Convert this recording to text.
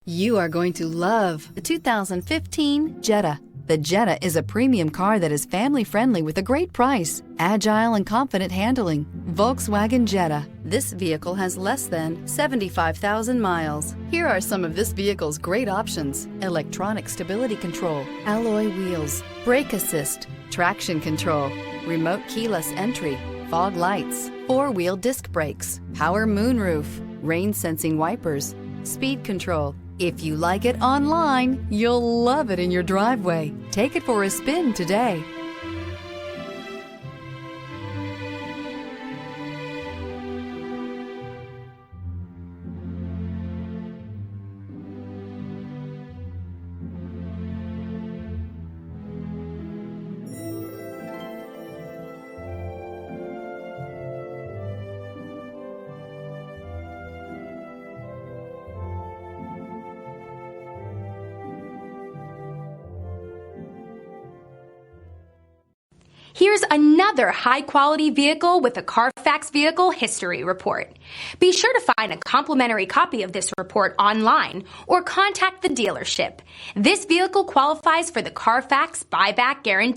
You are going to love the 2015 Jetta. The Jetta is a premium car that is family-friendly with a great price, agile and confident handling. Volkswagen Jetta. This vehicle has less than 75,000 miles. Here are some of this vehicle's great options: electronic stability control, alloy wheels, brake assist, traction control, remote keyless entry, fog lights, four-wheel disc brakes, power moonroof, rain-sensing wipers, speed control. If you like it online, you'll love it in your driveway. Take it for a spin today. Here's another high-quality vehicle with a Carfax Vehicle History Report. Be sure to find a complimentary copy of this report online or contact the dealership. This vehicle qualifies for the Carfax Buyback Guarantee.